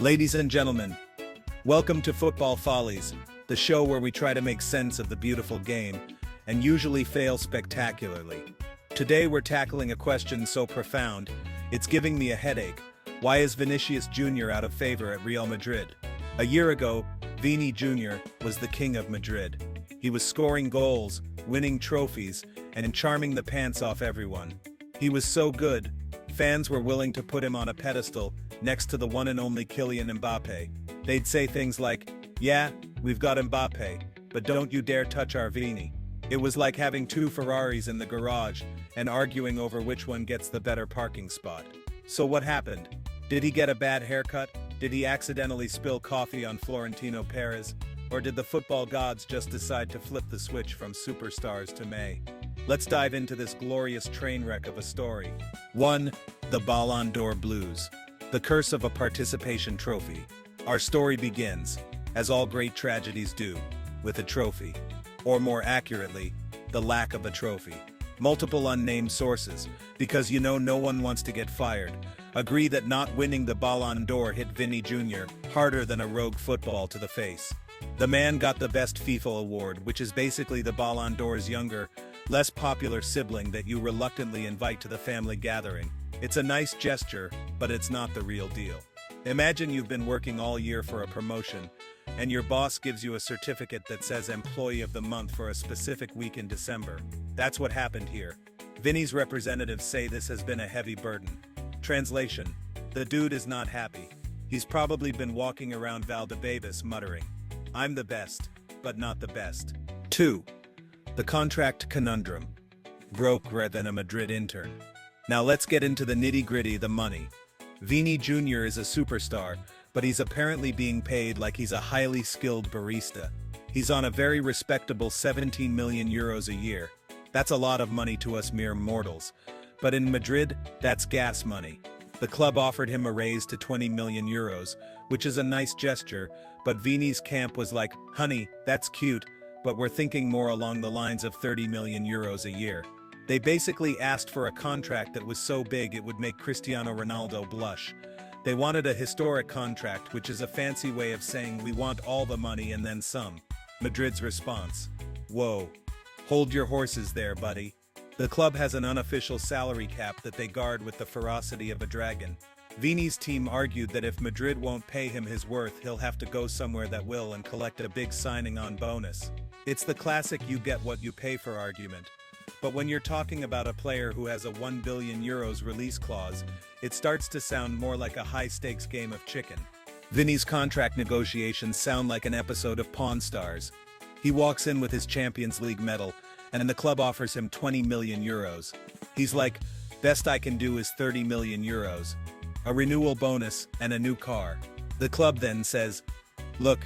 Ladies and gentlemen, welcome to Football Follies, the show where we try to make sense of the beautiful game and usually fail spectacularly. Today we're tackling a question so profound, it's giving me a headache. Why is Vinicius Jr out of favor at Real Madrid? A year ago, Vini Jr was the king of Madrid. He was scoring goals, winning trophies, and charming the pants off everyone. He was so good, fans were willing to put him on a pedestal next to the one and only Kylian Mbappé. They'd say things like, "Yeah, we've got Mbappé, but don't you dare touch our Vini." It was like having two Ferraris in the garage and arguing over which one gets the better parking spot. So what happened? Did he get a bad haircut? Did he accidentally spill coffee on Florentino Perez? Or did the football gods just decide to flip the switch from superstars to May? Let's dive into this glorious train wreck of a story. 1. The Ballon d'Or Blues. The curse of a participation trophy. Our story begins, as all great tragedies do, with a trophy. Or more accurately, the lack of a trophy. Multiple unnamed sources, because no one wants to get fired, agree that not winning the Ballon d'Or hit Vini Jr harder than a rogue football to the face. The man got the best FIFA award, which is basically the Ballon d'Or's younger, less popular sibling that you reluctantly invite to the family gathering. It's a nice gesture, but it's not the real deal. Imagine you've been working all year for a promotion, and your boss gives you a certificate that says Employee of the Month for a specific week in December. That's what happened here. Vini's representatives say this has been a heavy burden. Translation: the dude is not happy. He's probably been walking around Valdebebas muttering, "I'm the best, but not the best." 2. The contract conundrum. Broker than a Madrid intern. Now let's get into the nitty-gritty, the money. Vini Jr is a superstar, but he's apparently being paid like he's a highly skilled barista. He's on a very respectable 17 million euros a year. That's a lot of money to us mere mortals. But in Madrid, that's gas money. The club offered him a raise to 20 million euros, which is a nice gesture, but Vini's camp was like, "Honey, that's cute, but we're thinking more along the lines of 30 million euros a year." They basically asked for a contract that was so big it would make Cristiano Ronaldo blush. They wanted a historic contract, which is a fancy way of saying we want all the money and then some. Madrid's response: "Whoa. Hold your horses there, buddy." The club has an unofficial salary cap that they guard with the ferocity of a dragon. Vini's team argued that if Madrid won't pay him his worth, he'll have to go somewhere that will and collect a big signing-on bonus. It's the classic you get what you pay for argument. But when you're talking about a player who has a 1 billion euros release clause, it starts to sound more like a high-stakes game of chicken. Vini's contract negotiations sound like an episode of Pawn Stars. He walks in with his Champions League medal, and the club offers him 20 million euros. He's like, "Best I can do is 30 million euros. A renewal bonus and a new car." The club then says, "Look,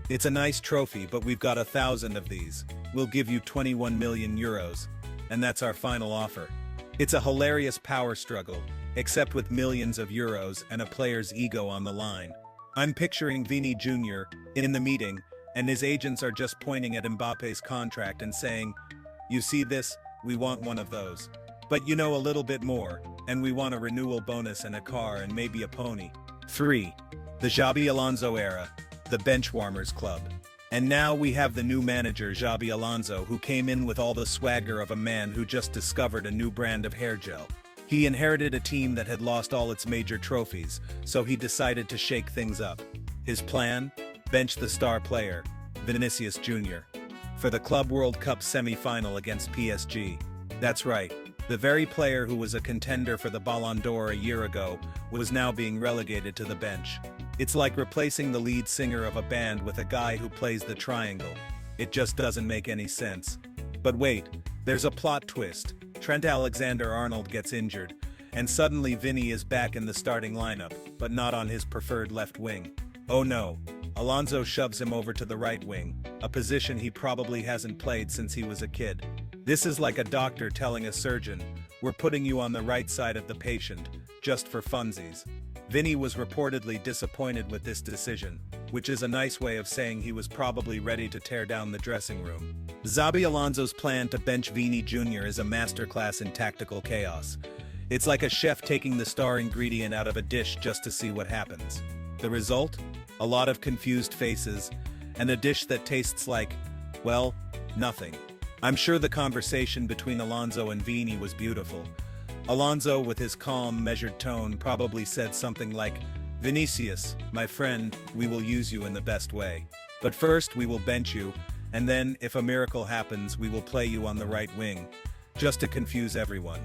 it's a nice trophy, but we've got 1,000 of these. We'll give you 21 million euros. And that's our final offer." It's a hilarious power struggle, except with millions of euros and a player's ego on the line. I'm picturing Vini Jr in the meeting, and his agents are just pointing at Mbappe's contract and saying, "You see this? We want one of those. But a little bit more, and we want a renewal bonus and a car and maybe a pony." 3. The Xabi Alonso era, the benchwarmers club. And now we have the new manager, Xabi Alonso, who came in with all the swagger of a man who just discovered a new brand of hair gel. He inherited a team that had lost all its major trophies, so he decided to shake things up. His plan? Bench the star player, Vinicius Jr, for the Club World Cup semi-final against PSG. That's right, the very player who was a contender for the Ballon d'Or a year ago was now being relegated to the bench. It's like replacing the lead singer of a band with a guy who plays the triangle. It just doesn't make any sense. But wait, there's a plot twist. Trent Alexander-Arnold gets injured, and suddenly Vini is back in the starting lineup, but not on his preferred left wing. Oh no, Alonso shoves him over to the right wing, a position he probably hasn't played since he was a kid. This is like a doctor telling a surgeon, "We're putting you on the right side of the patient, just for funsies." Vini was reportedly disappointed with this decision, which is a nice way of saying he was probably ready to tear down the dressing room. Xabi Alonso's plan to bench Vini Jr is a masterclass in tactical chaos. It's like a chef taking the star ingredient out of a dish just to see what happens. The result? A lot of confused faces, and a dish that tastes like, well, nothing. I'm sure the conversation between Alonso and Vini was beautiful. Alonso, with his calm, measured tone, probably said something like, "Vinicius, my friend, we will use you in the best way. But first we will bench you, and then, if a miracle happens, we will play you on the right wing." Just to confuse everyone.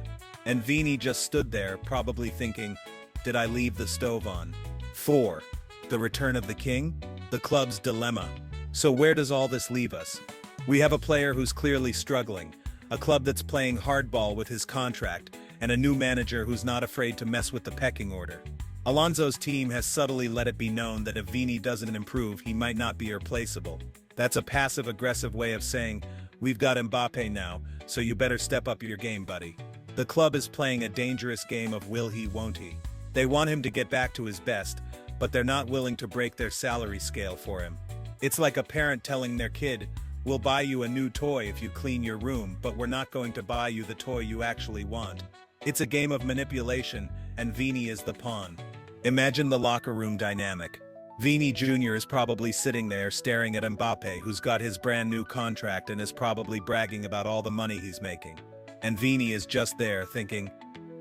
And Vini just stood there, probably thinking, did I leave the stove on? 4. The return of the king? The club's dilemma. So where does all this leave us? We have a player who's clearly struggling, a club that's playing hardball with his contract, and a new manager who's not afraid to mess with the pecking order. Alonso's team has subtly let it be known that if Vini doesn't improve, he might not be irreplaceable. That's a passive-aggressive way of saying, we've got Mbappé now, so you better step up your game, buddy. The club is playing a dangerous game of will he, won't he. They want him to get back to his best, but they're not willing to break their salary scale for him. It's like a parent telling their kid, we'll buy you a new toy if you clean your room, but we're not going to buy you the toy you actually want. It's a game of manipulation, and Vini is the pawn. Imagine the locker room dynamic. Vini Jr is probably sitting there staring at Mbappé, who's got his brand new contract and is probably bragging about all the money he's making. And Vini is just there thinking,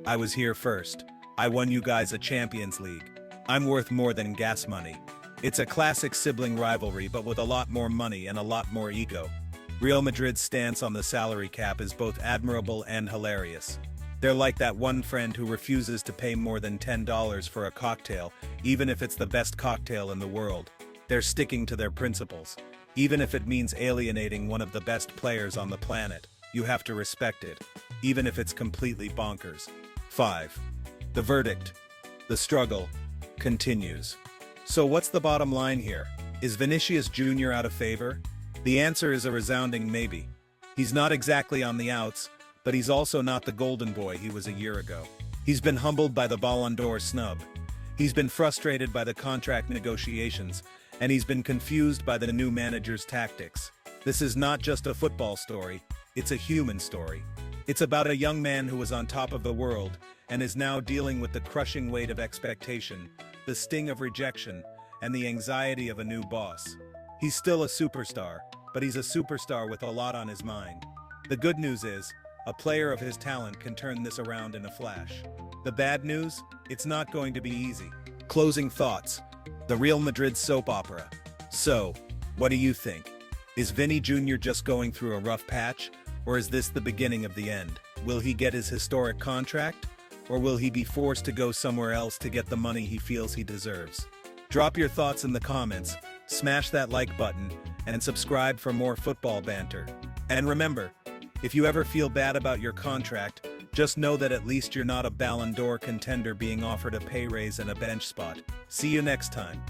I was here first. I won you guys a Champions League. I'm worth more than gas money. It's a classic sibling rivalry, but with a lot more money and a lot more ego. Real Madrid's stance on the salary cap is both admirable and hilarious. They're like that one friend who refuses to pay more than $10 for a cocktail, even if it's the best cocktail in the world. They're sticking to their principles. Even if it means alienating one of the best players on the planet, you have to respect it, even if it's completely bonkers. 5. The verdict. The struggle continues. So what's the bottom line here? Is Vinicius Jr out of favor? The answer is a resounding maybe. He's not exactly on the outs, but he's also not the golden boy he was a year ago. He's been humbled by the Ballon d'Or snub. He's been frustrated by the contract negotiations, and he's been confused by the new manager's tactics. This is not just a football story, it's a human story. It's about a young man who was on top of the world and is now dealing with the crushing weight of expectation, the sting of rejection, and the anxiety of a new boss. He's still a superstar, but he's a superstar with a lot on his mind. The good news is, a player of his talent can turn this around in a flash. The bad news? It's not going to be easy. Closing thoughts. The Real Madrid soap opera. So, what do you think? Is Vini Jr just going through a rough patch? Or is this the beginning of the end? Will he get his historic contract? Or will he be forced to go somewhere else to get the money he feels he deserves? Drop your thoughts in the comments, smash that like button, and subscribe for more football banter. And remember, if you ever feel bad about your contract, just know that at least you're not a Ballon d'Or contender being offered a pay raise and a bench spot. See you next time.